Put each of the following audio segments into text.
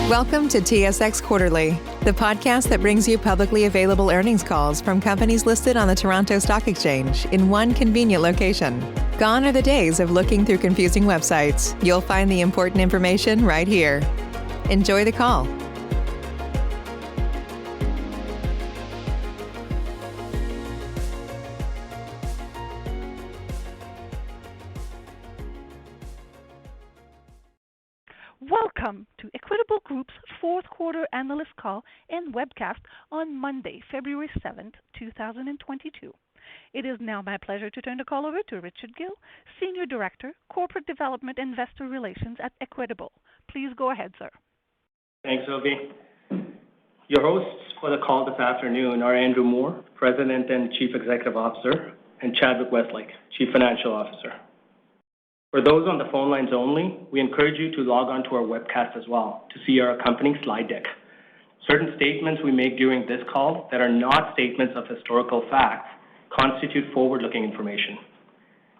Welcome to TSX Quarterly, the podcast that brings you publicly available earnings calls from companies listed on the Toronto Stock Exchange in one convenient location. Gone are the days of looking through confusing websites. You'll find the important information right here. Enjoy the call. Welcome to Equitable Group's fourth quarter analyst call and webcast on Monday, February 7th, 2022. It is now my pleasure to turn the call over to Richard Gill, Senior Director, Corporate Development and Investor Relations at Equitable. Please go ahead, sir. Thanks, Sylvie. Your hosts for the call this afternoon are Andrew Moore, President and Chief Executive Officer, and Chadwick Westlake, Chief Financial Officer. For those on the phone lines only, we encourage you to log on to our webcast as well to see our accompanying slide deck. Certain statements we make during this call that are not statements of historical facts constitute forward-looking information.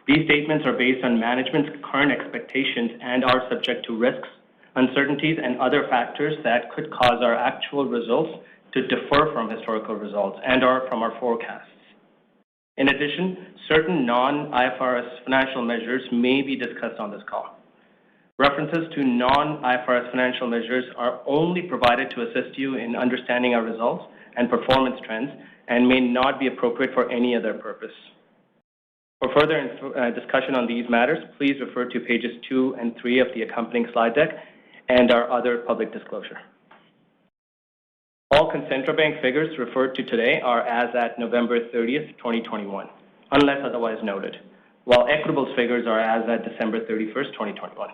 These statements are based on management's current expectations and are subject to risks, uncertainties, and other factors that could cause our actual results to differ from historical results and or from our forecasts. In addition, certain non-IFRS financial measures may be discussed on this call. References to non-IFRS financial measures are only provided to assist you in understanding our results and performance trends and may not be appropriate for any other purpose. For further discussion on these matters, please refer to pages 2 and 3 of the accompanying slide deck and our other public disclosure. All Concentra Bank figures referred to today are as at November 30th, 2021, unless otherwise noted, while Equitable's figures are as at December 31st, 2021.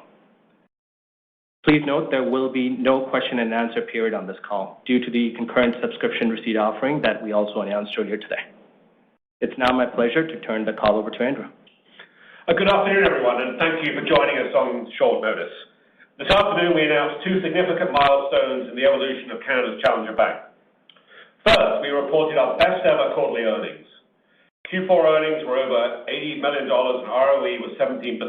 Please note there will be no question and answer period on this call due to the concurrent subscription receipt offering that we also announced earlier today. It's now my pleasure to turn the call over to Andrew. Good afternoon, everyone, and thank you for joining us on short notice. This afternoon, we announced two significant milestones in the evolution of Canada's Challenger Bank. First, we reported our best ever quarterly earnings. Q4 earnings were over $80 million and ROE was 17%.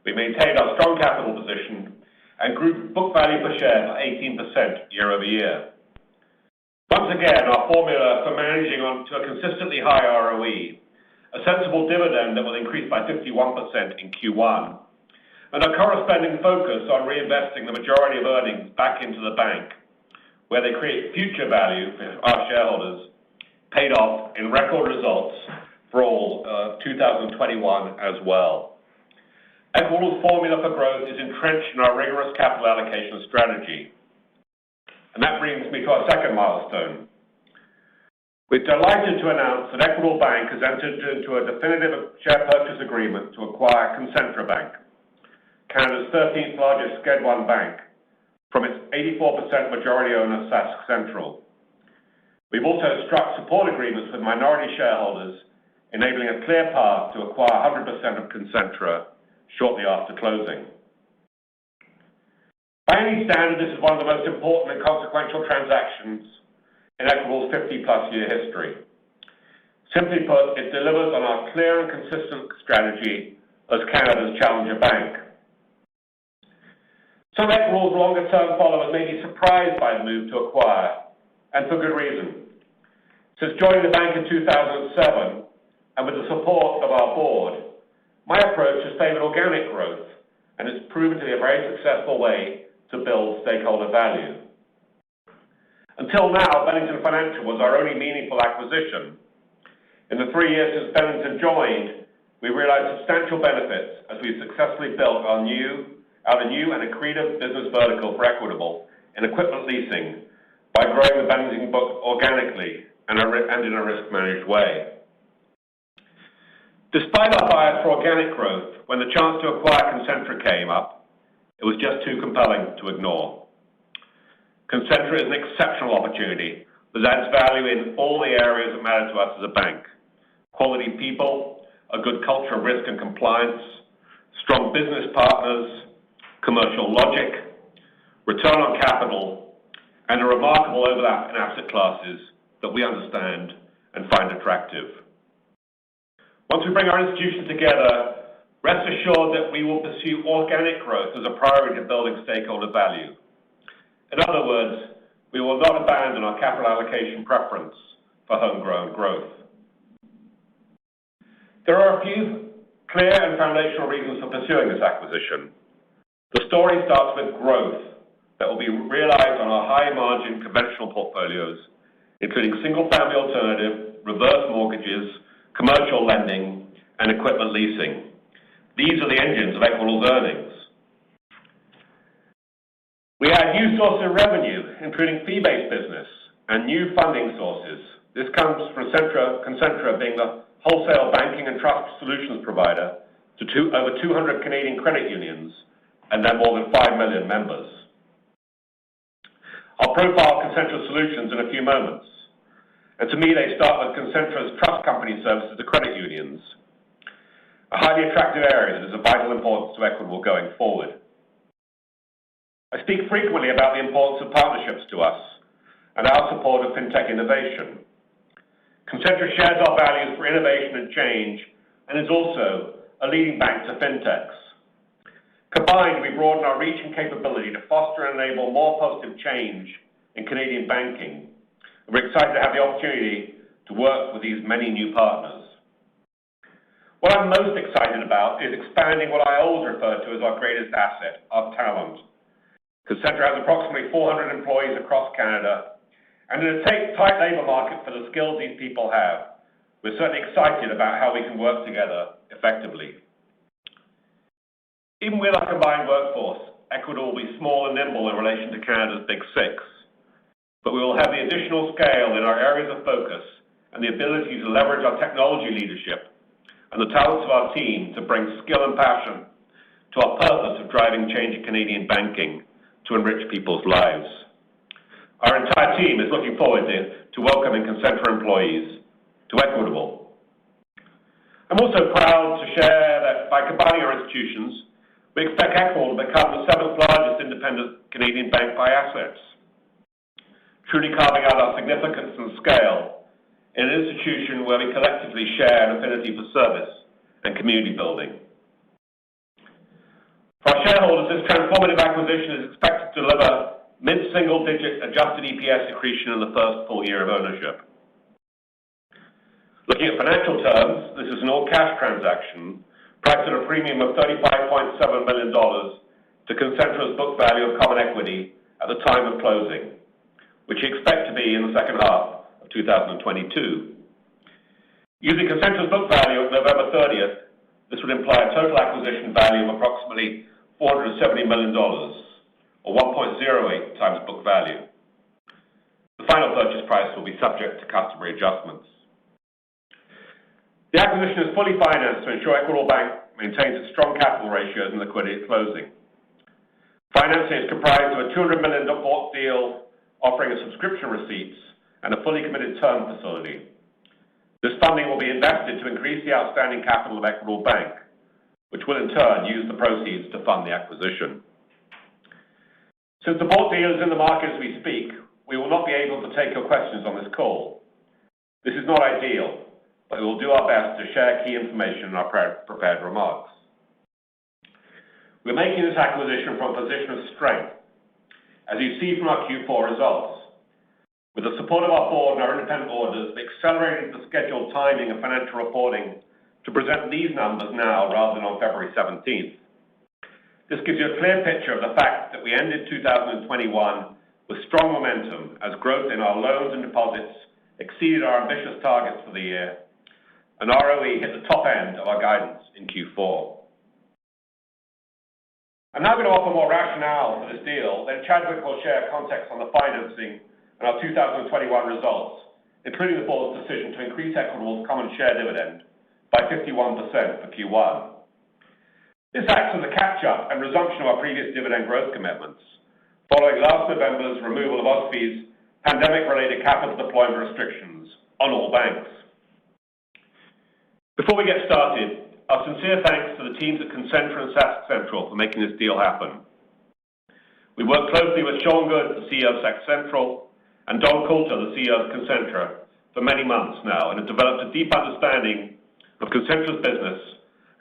We maintained our strong capital position and grew book value per share by 18% year over year. Once again, our formula for managing on to a consistently high ROE, a sensible dividend that will increase by 51% in Q1, and a corresponding focus on reinvesting the majority of earnings back into the bank, where they create future value for our shareholders, paid off in record results for all of 2021 as well. Equitable's formula for growth is entrenched in our rigorous capital allocation strategy. And that brings me to our second milestone. We're delighted to announce that Equitable Bank has entered into a definitive share purchase agreement to acquire Concentra Bank, Canada's 13th largest Sched 1 bank, from its 84% majority owner, Sask Central. We've also struck support agreements with minority shareholders, enabling a clear path to acquire 100% of Concentra shortly after closing. By any standard, this is one of the most important and consequential transactions in Equitable's 50-plus year history. Simply put, it delivers on our clear and consistent strategy as Canada's Challenger Bank. Some Equitable's longer-term followers may be surprised by the move to acquire, and for good reason. Since joining the bank in 2007, and with the support of our board, my approach has favored organic growth, and it's proven to be a very successful way to build stakeholder value. Until now, Bennington Financial was our only meaningful acquisition. In the 3 years since Bennington joined, we realized substantial benefits as we've successfully built a new and accretive business vertical for Equitable in equipment leasing by growing the Bennington book organically and in a risk-managed way. Despite our bias for organic growth, when the chance to acquire Concentra came up, it was just too compelling to ignore. Concentra is an exceptional opportunity that adds value in all the areas that matter to us as a bank. Quality people, a good culture of risk and compliance, strong business partners, commercial logic, return on capital, and a remarkable overlap in asset classes that we understand and find attractive. Once we bring our institutions together, rest assured that we will pursue organic growth as a priority to building stakeholder value. In other words, we will not abandon our capital allocation preference for homegrown growth. There are a few clear and foundational reasons for pursuing this acquisition. The story starts with growth that will be realized on our high-margin conventional portfolios, including single-family alternative, reverse mortgages, commercial lending, and equipment leasing. These are the engines of Equitable's earnings. We add new sources of revenue, including fee-based business and new funding sources. This comes from Concentra being the wholesale banking and trust solutions provider to over 200 Canadian credit unions and their more than 5 million members. I'll profile Concentra Solutions in a few moments. And to me, they start with Concentra's trust company services to credit unions, a highly attractive area that is of vital importance to Equitable going forward. I speak frequently about the importance of partnerships to us and our support of fintech innovation. Concentra shares our values for innovation and change and is also a leading bank to fintechs. Combined, we broaden our reach and capability to foster and enable more positive change in Canadian banking. We're excited to have the opportunity to work with these many new partners. What I'm most excited about is expanding what I always refer to as our greatest asset, our talent. Concentra has approximately 400 employees across Canada, and in a tight labour market for the skills these people have, we're certainly excited about how we can work together effectively. Even with our combined workforce, Equitable will be small and nimble in relation to Canada's Big Six, but we will have the additional scale in our areas of focus and the ability to leverage our technology leadership and the talents of our team to bring skill and passion to our purpose of driving change in Canadian banking to enrich people's lives. Our entire team is looking forward to welcoming Concentra employees to Equitable. I'm also proud to share that by combining our institutions, we expect Equitable to become the 7th largest independent Canadian bank by assets, truly carving out our significance and scale in an institution where we collectively share an affinity for service and community building. For our shareholders, this transformative acquisition is expected to deliver mid-single-digit adjusted EPS accretion in the first full year of ownership. Looking at financial terms, this is an all-cash transaction priced at a premium of $35.7 million to Concentra's book value of common equity at the time of closing, which we expect to be in the second half of 2022. Using Concentra's book value at November 30th, this would imply a total acquisition value of approximately $470 million, or 1.08 times book value. The final purchase price will be subject to customary adjustments. The acquisition is fully financed to ensure Equitable Bank maintains its strong capital ratios and liquidity at closing. Financing is comprised of a $200 million bought deal offering a subscription receipts and a fully committed term facility. This funding will be invested to increase the outstanding capital of Equitable Bank, which will in turn use the proceeds to fund the acquisition. Since the bought deal is in the market as we speak, we will not be able to take your questions on this call. This is not ideal, but we will do our best to share key information in our prepared remarks. We're making this acquisition from a position of strength, as you see from our Q4 results. With the support of our board and our independent auditors, we accelerated the scheduled timing of financial reporting to present these numbers now rather than on February 17th. This gives you a clear picture of the fact that we ended 2021 with strong momentum as growth in our loans and deposits exceeded our ambitious targets for the year, and ROE hit the top end of our guidance in Q4. I'm now going to offer more rationale for this deal, then Chadwick will share context on the financing and our 2021 results, including the board's decision to increase Equitable's common share dividend by 51% for Q1. This acts as a catch-up and resumption of our previous dividend growth commitments, following last November's removal of OSFI's pandemic-related capital deployment restrictions on all banks. Before we get started, our sincere thanks to the teams at Concentra and Sask Central for making this deal happen. We worked closely with Sean Good, the CEO of Sask Central, and Don Coulter, the CEO of Concentra, for many months now, and have developed a deep understanding of Concentra's business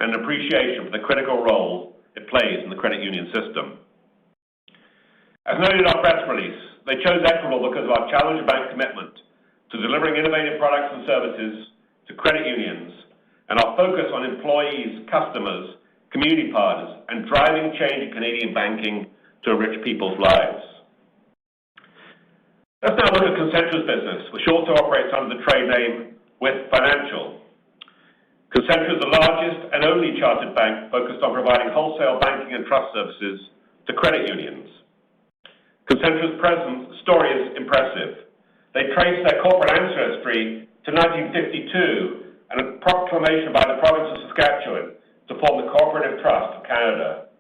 and an appreciation for the critical role it plays in the credit union system. As noted in our press release, they chose Equitable because of our Challenger Bank commitment to delivering innovative products and services to credit unions and our focus on employees, customers, community partners, and driving change in Canadian banking to enrich people's lives. Let's now look at Concentra's business, which also operates under the trade name With Financial. Concentra is the largest and only chartered bank focused on providing wholesale banking and trust services to credit unions. Concentra's present story is impressive. They trace their corporate ancestry to 1952 and a proclamation by the province of Saskatchewan to form the Cooperative Trust of Canada.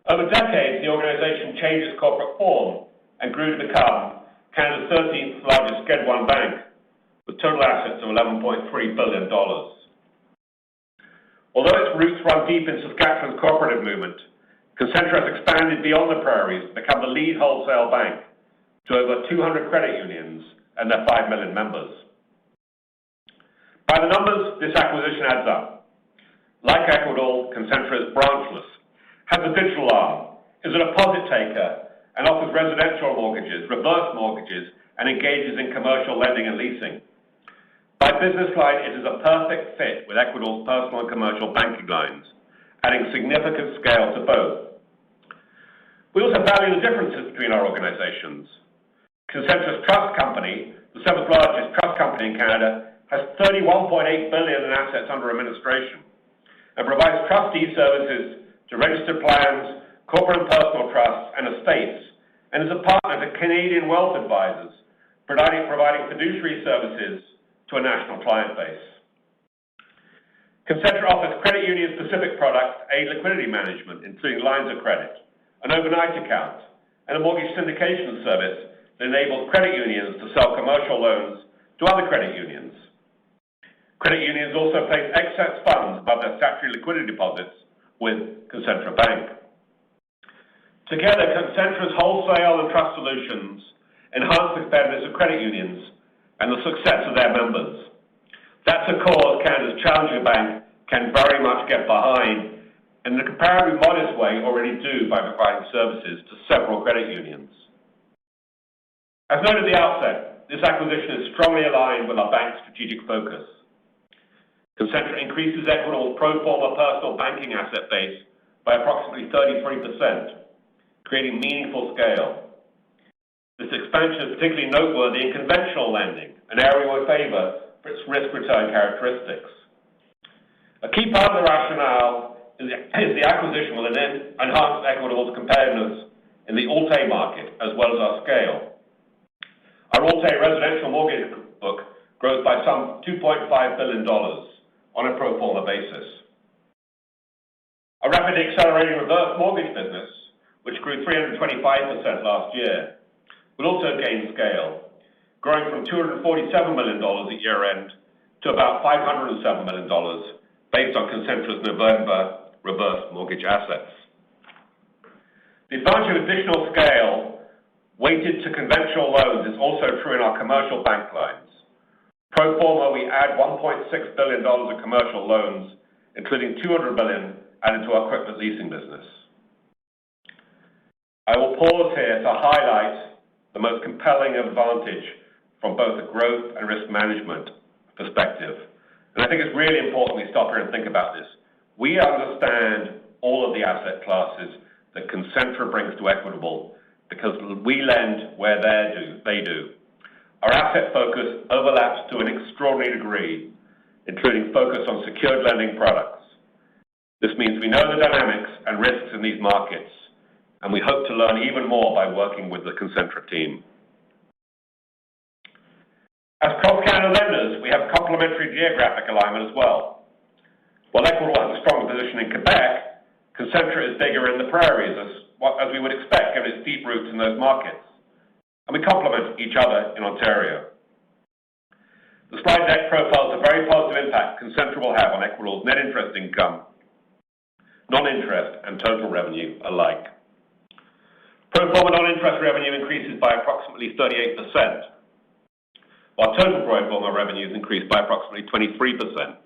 Over decades, the organization changed its corporate form and grew to become Canada's 13th largest Schedule 1 bank, with total assets of $11.3 billion. Although its roots run deep in Saskatchewan's cooperative movement, Concentra has expanded beyond the prairies to become the lead wholesale bank to over 200 credit unions and their 5 million members. By the numbers, this acquisition adds up. Like Equitable, Concentra is branchless, has a digital arm, is a deposit taker, and offers residential mortgages, reverse mortgages, and engages in commercial lending and leasing. By business line, it is a perfect fit with Equitable's personal and commercial banking lines, adding significant scale to both. We also value the differences between our organizations. Concentra's trust company, the 7th largest trust company in Canada, has $31.8 billion in assets under administration and provides trustee services to registered plans, corporate and personal trusts, and estates, and is a partner to Canadian wealth advisors, providing fiduciary services to a national client base. Concentra offers credit union-specific products, aid liquidity management, including lines of credit, an overnight account, and a mortgage syndication service that enables credit unions to sell commercial loans to other credit unions. Credit unions also place excess funds above their statutory liquidity deposits with Concentra Bank. Together, Concentra's wholesale and trust solutions enhance the competitiveness of credit unions and the success of their members. That's a cause Canada's Challenger Bank can very much get behind, and in a comparatively modest way already do by providing services to several credit unions. As noted at the outset, this acquisition is strongly aligned with our bank's strategic focus. Concentra increases Equitable's pro forma personal banking asset base by approximately 33%, creating meaningful scale. This expansion is particularly noteworthy in conventional lending, an area we favor for its risk-return characteristics. A key part of the rationale is the acquisition will enhance Equitable's competitiveness in the Alt-A market as well as our scale. Our Alt-A residential mortgage book grows by some $2.5 billion on a pro forma basis. A rapidly accelerating reverse mortgage business, which grew 325% last year, will also gain scale, growing from $247 million at year-end to about $507 million based on Concentra's November reverse mortgage assets. The advantage of additional scale weighted to conventional loans is also true in our commercial bank lines. Pro forma, we add $1.6 billion of commercial loans, including $200 billion added to our equipment leasing business. I will pause here to highlight the most compelling advantage from both a growth and risk management perspective. And I think it's really important we stop here and think about this. We understand all of the asset classes that Concentra brings to Equitable because we lend where they do. Our asset focus overlaps to an extraordinary degree, including focus on secured lending products. This means we know the dynamics and risks in these markets, and we hope to learn even more by working with the Concentra team. As cross-Canada lenders, we have complementary geographic alignment as well. While Equitable has a stronger position in Quebec, Concentra is bigger in the prairies, as we would expect given its deep roots in those markets, and we complement each other in Ontario. The slide deck profiles the very positive impact Concentra will have on Equitable's net interest income, non-interest, and total revenue alike. Pro forma non-interest revenue increases by approximately 38%, while total pro forma revenues increased by approximately 23%,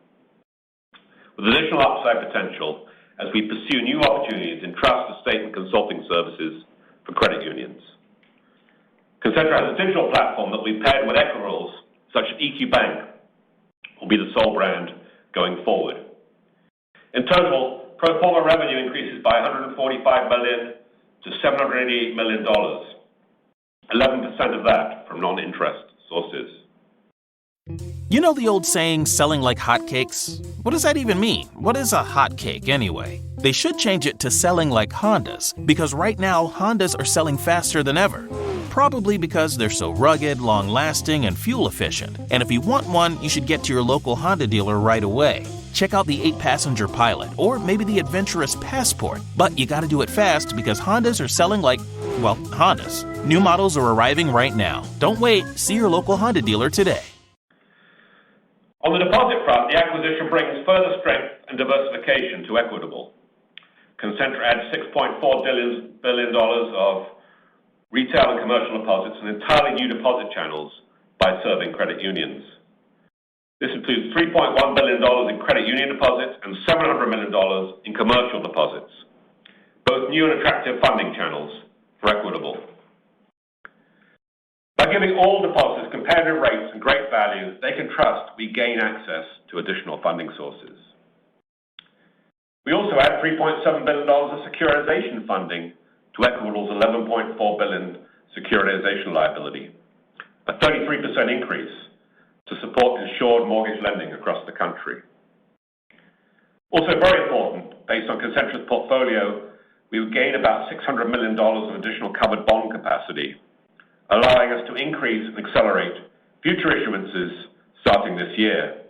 with additional upside potential as we pursue new opportunities in trust, estate, and consulting services for credit unions. Concentra has a digital platform that we paired with Equitable's, such as EQ Bank will be the sole brand going forward. In total, pro forma revenue increases by $145 million to $788 million, 11% of that from non-interest sources. You know the old saying, selling like hotcakes? What does that even mean? What is a hotcake anyway? They should change it to selling like Hondas, because right now Hondas are selling faster than ever. Probably because they're so rugged, long-lasting, and fuel-efficient. And if you want one, you should get to your local Honda dealer right away. Check out the 8-passenger Pilot, or maybe the adventurous Passport. But you gotta do it fast because Hondas are selling like, well, Hondas. New models are arriving right now. Don't wait. See your local Honda dealer today. On the deposit front, the acquisition brings further strength and diversification to Equitable. Concentra adds $6.4 billion of retail and commercial deposits and entirely new deposit channels by serving credit unions. This includes $3.1 billion in credit union deposits and $700 million in commercial deposits, both new and attractive funding channels for Equitable. By giving all depositors competitive rates and great value, they can trust we gain access to additional funding sources. We also add $3.7 billion of securitization funding to Equitable's $11.4 billion securitization liability, a 33% increase to support insured mortgage lending across the country. Also very important, based on Concentra's portfolio, we would gain about $600 million of additional covered bond capacity, allowing us to increase and accelerate future issuances starting this year.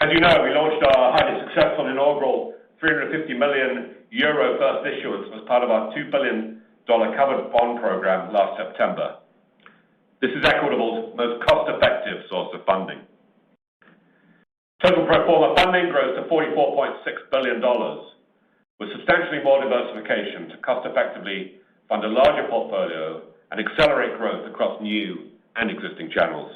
As you know, we launched our highly successful inaugural €350 million first issuance as part of our $2 billion covered bond program last September. This is Equitable's most cost-effective source of funding. Total pro forma funding grows to $44.6 billion, with substantially more diversification to cost-effectively fund a larger portfolio and accelerate growth across new and existing channels.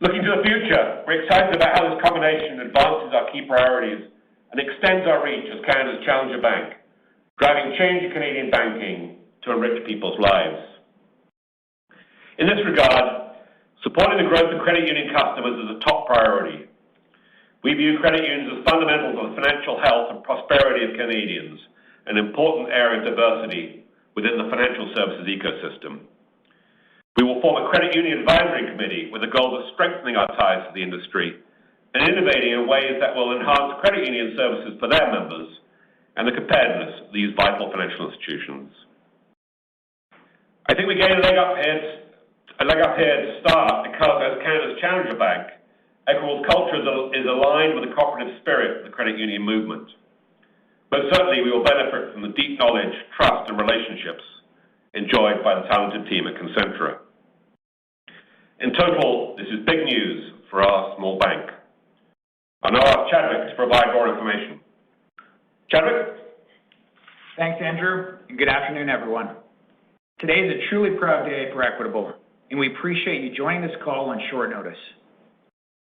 Looking to the future, we're excited about how this combination advances our key priorities and extends our reach as Canada's challenger bank, driving change in Canadian banking to enrich people's lives. In this regard, supporting the growth of credit union customers is a top priority. We view credit unions as fundamentals of the financial health and prosperity of Canadians, an important area of diversity within the financial services ecosystem. We will form a credit union advisory committee with the goal of strengthening our ties to the industry and innovating in ways that will enhance credit union services for their members and the competitiveness of these vital financial institutions. I think we gained a leg up here to start because as Canada's challenger bank, Equitable's culture is aligned with the cooperative spirit of the credit union movement. Most certainly, we will benefit from the deep knowledge, trust, and relationships enjoyed by the talented team at Concentra. In total, this is big news for our small bank. I'll now ask Chadwick to provide more information. Chadwick? Thanks, Andrew, and good afternoon, everyone. Today is a truly proud day for Equitable, and we appreciate you joining this call on short notice.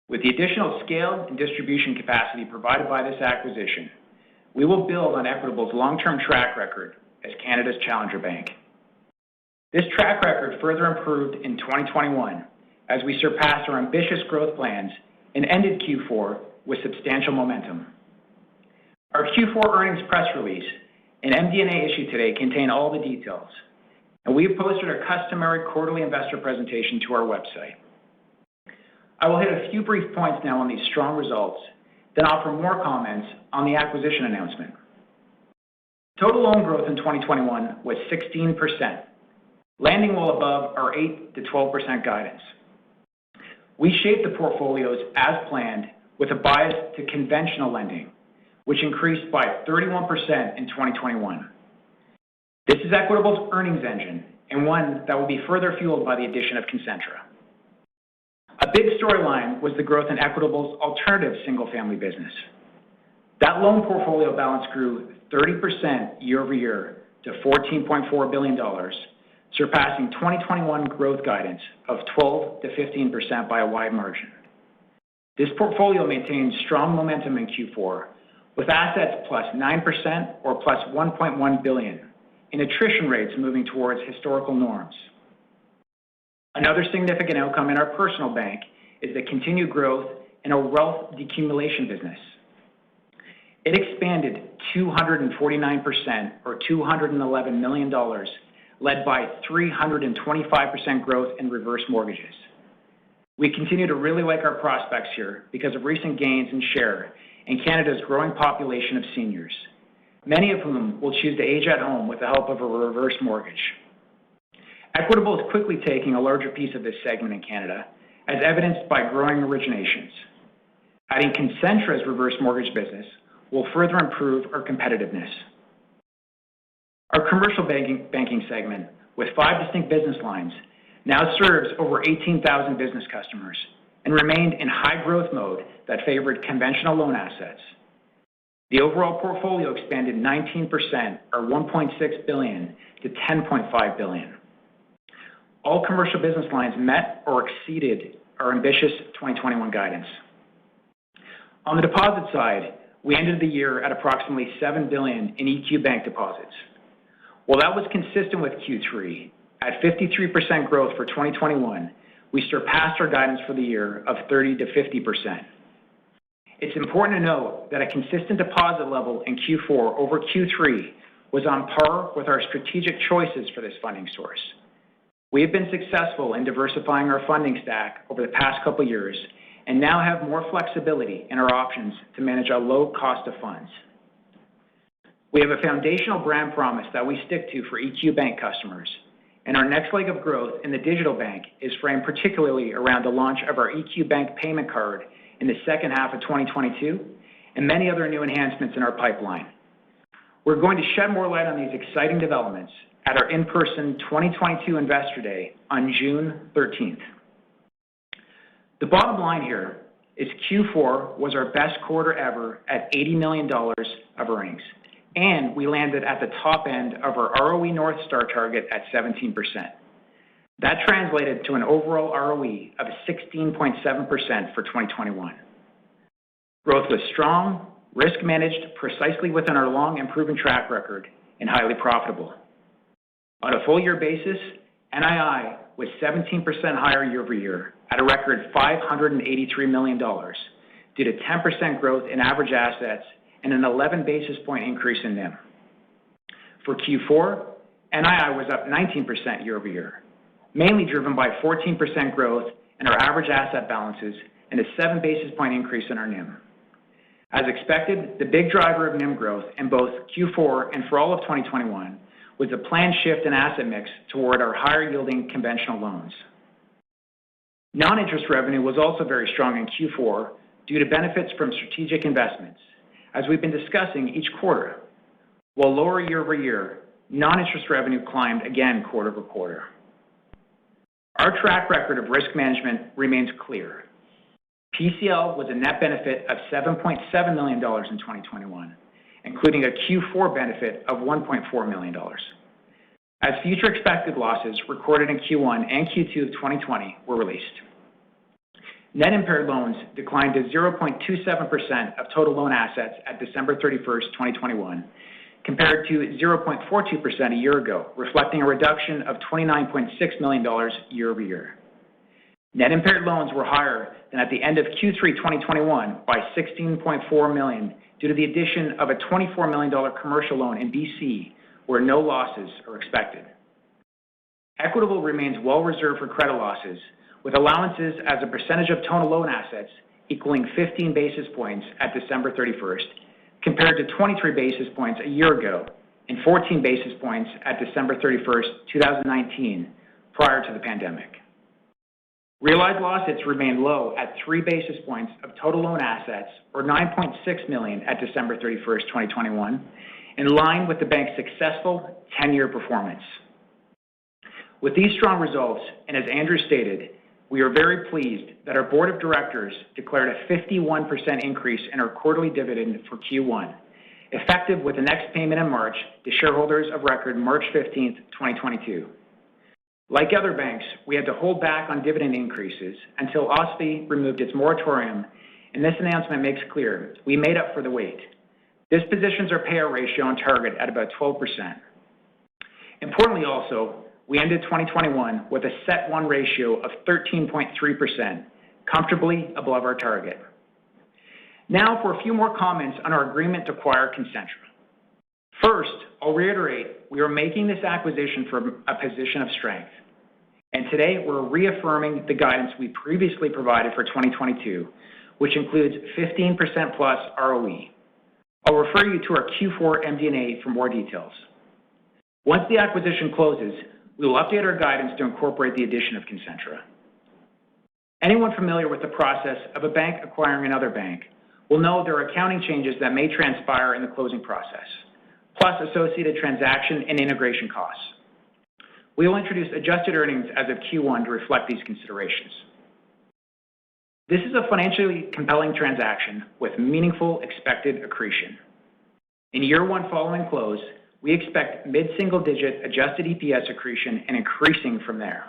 With the additional scale and distribution capacity provided by this acquisition, we will build on Equitable's long-term track record as Canada's challenger bank. This track record further improved in 2021 as we surpassed our ambitious growth plans and ended Q4 with substantial momentum. Our Q4 earnings press release and MD&A issued today contain all the details, and we have posted our customary quarterly investor presentation to our website. I will hit a few brief points now on these strong results, then offer more comments on the acquisition announcement. Total loan growth in 2021 was 16%, landing well above our 8 to 12% guidance. We shaped the portfolios as planned with a bias to conventional lending, which increased by 31% in 2021. This is Equitable's earnings engine and one that will be further fueled by the addition of Concentra. A big storyline was the growth in Equitable's alternative single-family business. That loan portfolio balance grew 30% year over year to $14.4 billion, surpassing 2021 growth guidance of 12 to 15% by a wide margin. This portfolio maintained strong momentum in Q4, with assets plus 9% or plus $1.1 billion, and attrition rates moving towards historical norms. Another significant outcome in our personal bank is the continued growth in our wealth decumulation business. It expanded 249%, or $211 million, led by 325% growth in reverse mortgages. We continue to really like our prospects here because of recent gains in share and Canada's growing population of seniors, many of whom will choose to age at home with the help of a reverse mortgage. Equitable is quickly taking a larger piece of this segment in Canada, as evidenced by growing originations. Adding Concentra's reverse mortgage business will further improve our competitiveness. Our commercial banking segment, with 5 distinct business lines, now serves over 18,000 business customers and remained in high growth mode that favored conventional loan assets. The overall portfolio expanded 19%, or $1.6 billion, to $10.5 billion. All commercial business lines met or exceeded our ambitious 2021 guidance. On the deposit side, we ended the year at approximately $7 billion in EQ Bank deposits. While that was consistent with Q3, at 53% growth for 2021, we surpassed our guidance for the year of 30 to 50%. It's important to note that a consistent deposit level in Q4 over Q3 was on par with our strategic choices for this funding source. We have been successful in diversifying our funding stack over the past couple years and now have more flexibility in our options to manage our low cost of funds. We have a foundational brand promise that we stick to for EQ Bank customers, and our next leg of growth in the digital bank is framed particularly around the launch of our EQ Bank payment card in the second half of 2022 and many other new enhancements in our pipeline. We're going to shed more light on these exciting developments at our in-person 2022 Investor Day on June 13th. The bottom line here is Q4 was our best quarter ever at $80 million of earnings, and we landed at the top end of our ROE North Star target at 17%. That translated to an overall ROE of 16.7% for 2021. Growth was strong, risk managed precisely within our long and proven track record, and highly profitable. On a full year basis, NII was 17% higher year over year at a record $583 million due to 10% growth in average assets and an 11 basis point increase in NIM. For Q4, NII was up 19% year over year, mainly driven by 14% growth in our average asset balances and a 7 basis point increase in our NIM. As expected, the big driver of NIM growth in both Q4 and for all of 2021 was a planned shift in asset mix toward our higher yielding conventional loans. Non-interest revenue was also very strong in Q4 due to benefits from strategic investments, as we've been discussing each quarter. While lower year over year, non-interest revenue climbed again quarter over quarter. Our track record of risk management remains clear. PCL was a net benefit of $7.7 million in 2021, including a Q4 benefit of $1.4 million. As future expected losses recorded in Q1 and Q2 of 2020 were released. Net impaired loans declined to 0.27% of total loan assets at December 31st, 2021, compared to 0.42% a year ago, reflecting a reduction of $29.6 million year over year. Net impaired loans were higher than at the end of Q3 2021 by $16.4 million due to the addition of a $24 million commercial loan in BC where no losses are expected. Equitable remains well reserved for credit losses, with allowances as a percentage of total loan assets equaling 15 basis points at December 31st, compared to 23 basis points a year ago and 14 basis points at December 31st, 2019, prior to the pandemic. Realized losses remain low at 3 basis points of total loan assets, or $9.6 million at December 31st, 2021, in line with the bank's successful 10-year performance. With these strong results, and as Andrew stated, we are very pleased that our board of directors declared a 51% increase in our quarterly dividend for Q1, effective with the next payment in March to shareholders of record March 15th, 2022. Like other banks, we had to hold back on dividend increases until OSFI removed its moratorium, and this announcement makes clear we made up for the wait. This positions our payout ratio on target at about 12%. Importantly also, we ended 2021 with a CET1 ratio of 13.3%, comfortably above our target. Now for a few more comments on our agreement to acquire Concentra. First, I'll reiterate, we are making this acquisition from a position of strength. And today, we're reaffirming the guidance we previously provided for 2022, which includes 15% plus ROE. I'll refer you to our Q4 MD&A for more details. Once the acquisition closes, we will update our guidance to incorporate the addition of Concentra. Anyone familiar with the process of a bank acquiring another bank will know there are accounting changes that may transpire in the closing process, plus associated transaction and integration costs. We will introduce adjusted earnings as of Q1 to reflect these considerations. This is a financially compelling transaction with meaningful expected accretion. In year one following close, we expect mid-single-digit adjusted EPS accretion and increasing from there.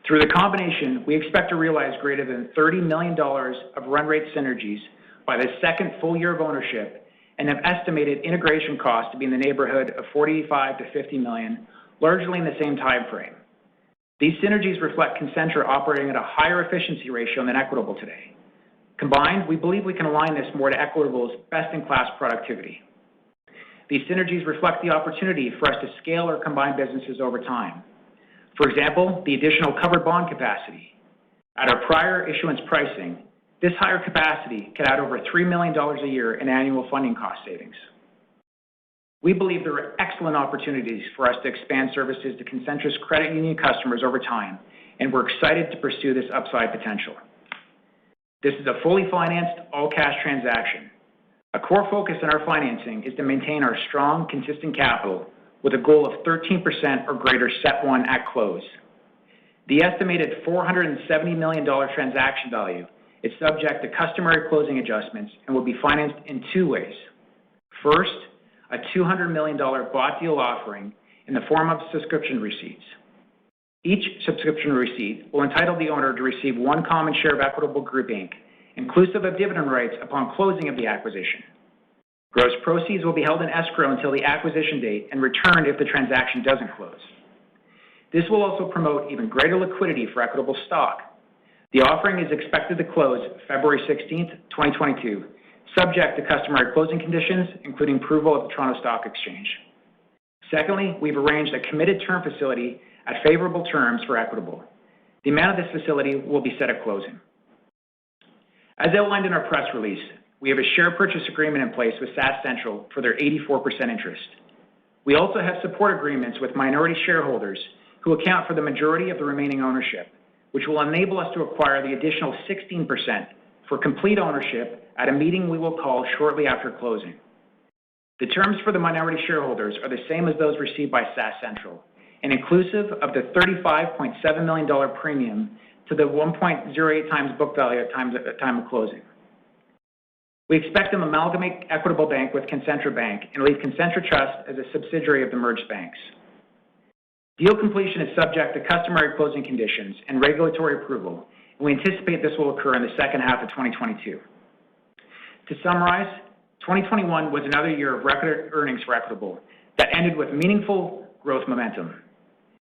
Through the combination, we expect to realize greater than $30 million of run rate synergies by the second full year of ownership and have estimated integration costs to be in the neighborhood of $45 to $50 million, largely in the same time frame. These synergies reflect Concentra operating at a higher efficiency ratio than Equitable today. Combined, we believe we can align this more to Equitable's best-in-class productivity. These synergies reflect the opportunity for us to scale our combined businesses over time. For example, the additional covered bond capacity. At our prior issuance pricing, this higher capacity could add over $3 million a year in annual funding cost savings. We believe there are excellent opportunities for us to expand services to Concentra's credit union customers over time, and we're excited to pursue this upside potential. This is a fully financed, all-cash transaction. A core focus in our financing is to maintain our strong, consistent capital with a goal of 13% or greater CET1 at close. The estimated $470 million transaction value is subject to customary closing adjustments and will be financed in two ways. First, a $200 million bought deal offering in the form of subscription receipts. Each subscription receipt will entitle the owner to receive one common share of Equitable Group Inc., inclusive of dividend rights upon closing of the acquisition. Gross proceeds will be held in escrow until the acquisition date and returned if the transaction doesn't close. This will also promote even greater liquidity for Equitable stock. The offering is expected to close February 16th, 2022, subject to customary closing conditions, including approval of the Toronto Stock Exchange. Secondly, we've arranged a committed term facility at favorable terms for Equitable. The amount of this facility will be set at closing. As outlined in our press release, we have a share purchase agreement in place with SAS Central for their 84% interest. We also have support agreements with minority shareholders who account for the majority of the remaining ownership, which will enable us to acquire the additional 16% for complete ownership at a meeting we will call shortly after closing. The terms for the minority shareholders are the same as those received by SAS Central, and inclusive of the $35.7 million premium to the 1.08 times book value at time of closing. We expect to amalgamate Equitable Bank with Concentra Bank and leave Concentra Trust as a subsidiary of the merged banks. Deal completion is subject to customary closing conditions and regulatory approval, and we anticipate this will occur in the second half of 2022. To summarize, 2021 was another year of record earnings for Equitable that ended with meaningful growth momentum.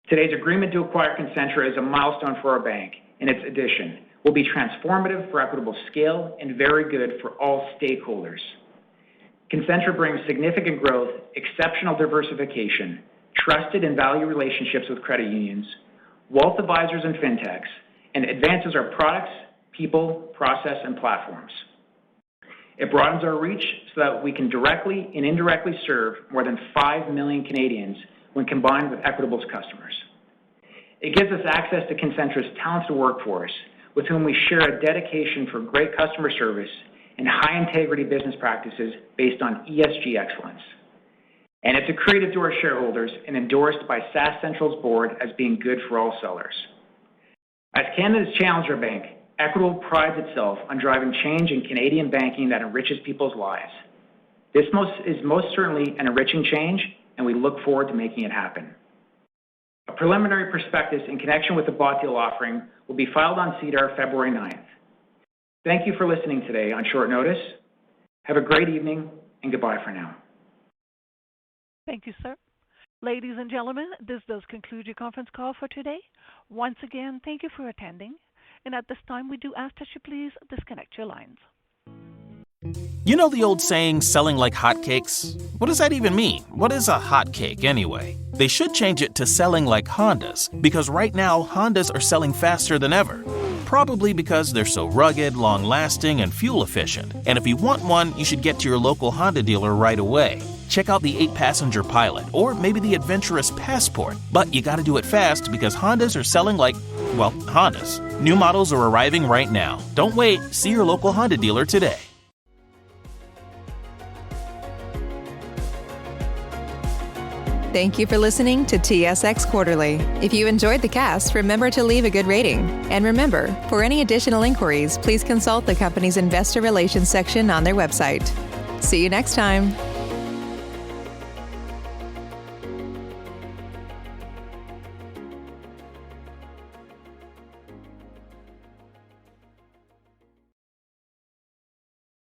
Today's agreement to acquire Concentra is a milestone for our bank, and its addition will be transformative for Equitable's scale and very good for all stakeholders. Concentra brings significant growth, exceptional diversification, trusted and value relationships with credit unions, wealth advisors and fintechs, and advances our products, people, process, and platforms. It broadens our reach so that we can directly and indirectly serve more than 5 million Canadians when combined with Equitable's customers. It gives us access to Concentra's talented workforce, with whom we share a dedication for great customer service and high-integrity business practices based on ESG excellence. And it's accretive to our shareholders and endorsed by SAS Central's board as being good for all sellers. As Canada's challenger bank, Equitable prides itself on driving change in Canadian banking that enriches people's lives. This is most certainly an enriching change, and we look forward to making it happen. A preliminary prospectus in connection with the bought deal offering will be filed on SEDAR February 9th. Thank you for listening today on short notice. Have a great evening, and goodbye for now. Thank you, sir. Ladies and gentlemen, this does conclude your conference call for today. Once again, thank you for attending. And at this time, we do ask that you please disconnect your lines. You know the old saying, selling like hotcakes? What does that even mean? What is a hotcake anyway? They should change it to selling like Hondas, because right now Hondas are selling faster than ever. Probably because they're so rugged, long-lasting, and fuel-efficient. And if you want one, you should get to your local Honda dealer right away. Check out the 8-passenger Pilot, or maybe the adventurous Passport. But you gotta do it fast because Hondas are selling like, well, Hondas. New models are arriving right now. Don't wait. See your local Honda dealer today. Thank you for listening to TSX Quarterly. If you enjoyed the cast, remember to leave a good rating. And remember, for any additional inquiries, please consult the company's investor relations section on their website. See you next time.